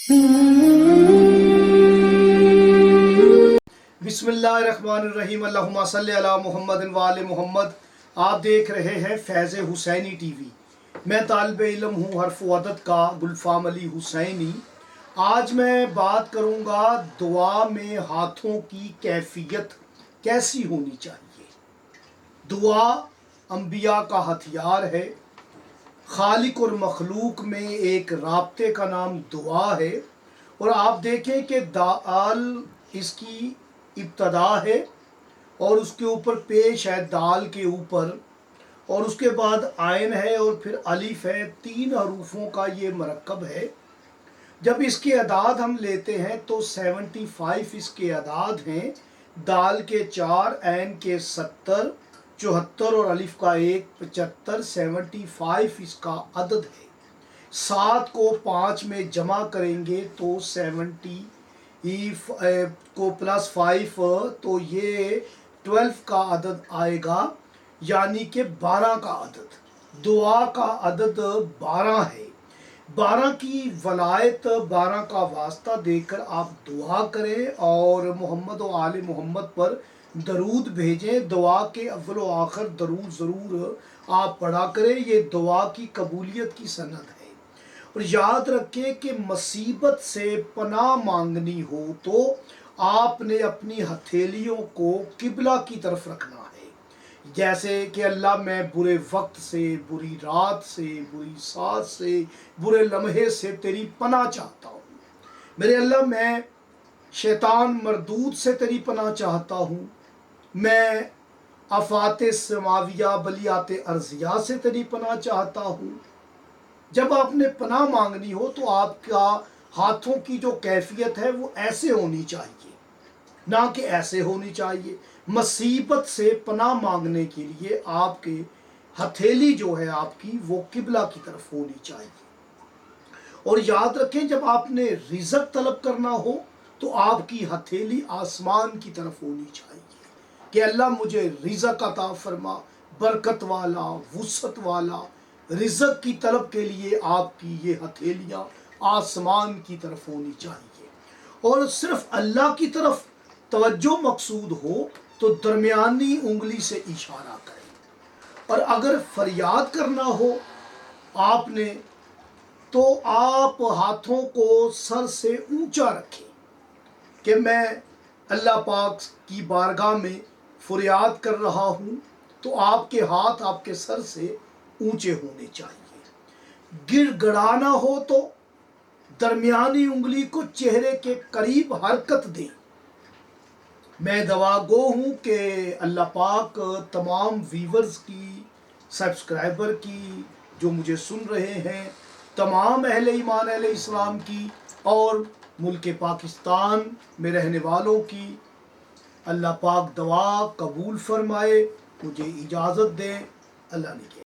بسم اللہ الرحمن الرحیم، اللہم صلی علی محمد و آل محمد۔ آپ دیکھ رہے ہیں فیض حسینی ٹی وی۔ میں طالب علم ہوں حرف و عدد کا گلفام علی حسینی۔ آج میں بات کروں گا دعا میں ہاتھوں کی کیفیت کیسی ہونی چاہیے۔ دعا انبیاء کا ہتھیار ہے۔ خالق اور مخلوق میں ایک رابطے کا نام دعا ہے، اور آپ دیکھیں کہ دال اس کی ابتدا ہے اور اس کے اوپر پیش ہے دال کے اوپر، اور اس کے بعد عین ہے اور پھر الف ہے۔ 3 حروفوں کا یہ مرکب ہے۔ جب اس کے اعداد ہم لیتے ہیں تو 75 اس کے اعداد ہیں۔ دال کے 4، عین کے 70، 74 اور الف کا 1، 75۔ 75 اس کا عدد ہے۔ 7 کو 5 میں جمع کریں گے تو 70 کو +5 تو یہ 12 کا عدد آئے گا، یعنی کہ 12 کا عدد۔ دعا کا عدد 12 ہے۔ 12 کی ولایت، 12 کا واسطہ دے کر آپ دعا کریں اور محمد و آل محمد پر درود بھیجیں۔ دعا کے اول و آخر درود ضرور آپ پڑھا کریں، یہ دعا کی قبولیت کی سند ہے۔ اور یاد رکھیں کہ مصیبت سے پناہ مانگنی ہو تو آپ نے اپنی ہتھیلیوں کو قبلہ کی طرف رکھنا ہے، جیسے کہ اللہ میں برے وقت سے، بری رات سے، بری سانس سے، برے لمحے سے تیری پناہ چاہتا ہوں۔ میرے اللہ میں شیطان مردود سے تیری پناہ چاہتا ہوں۔ میں آفات سماویہ بلیات ارضیہ سے تیری پناہ چاہتا ہوں۔ جب آپ نے پناہ مانگنی ہو تو آپ کا ہاتھوں کی جو کیفیت ہے وہ ایسے ہونی چاہیے، نہ کہ ایسے ہونی چاہیے۔ مصیبت سے پناہ مانگنے کے لیے آپ کے ہتھیلی جو ہے آپ کی وہ قبلہ کی طرف ہونی چاہیے۔ اور یاد رکھیں جب آپ نے رزق طلب کرنا ہو تو آپ کی ہتھیلی آسمان کی طرف ہونی چاہیے کہ اللہ مجھے رزق عطا فرما، برکت والا، وسعت والا رزق کی طلب کے لیے آپ کی یہ ہتھیلیاں آسمان کی طرف ہونی چاہیے۔ اور صرف اللہ کی طرف توجہ مقصود ہو تو درمیانی انگلی سے اشارہ کریں، اور اگر فریاد کرنا ہو آپ نے تو آپ ہاتھوں کو سر سے اونچا رکھیں کہ میں اللہ پاک کی بارگاہ میں فریاد کر رہا ہوں، تو آپ کے ہاتھ آپ کے سر سے اونچے ہونے چاہیے۔ گڑ گڑانا ہو تو درمیانی انگلی کو چہرے کے قریب حرکت دیں۔ میں دعا گو ہوں کہ اللہ پاک تمام ویورز کی، سبسکرائبر کی، جو مجھے سن رہے ہیں، تمام اہل ایمان اہل اسلام کی اور ملک پاکستان میں رہنے والوں کی اللہ پاک دعا قبول فرمائے۔ مجھے اجازت دیں، اللہ نے کیا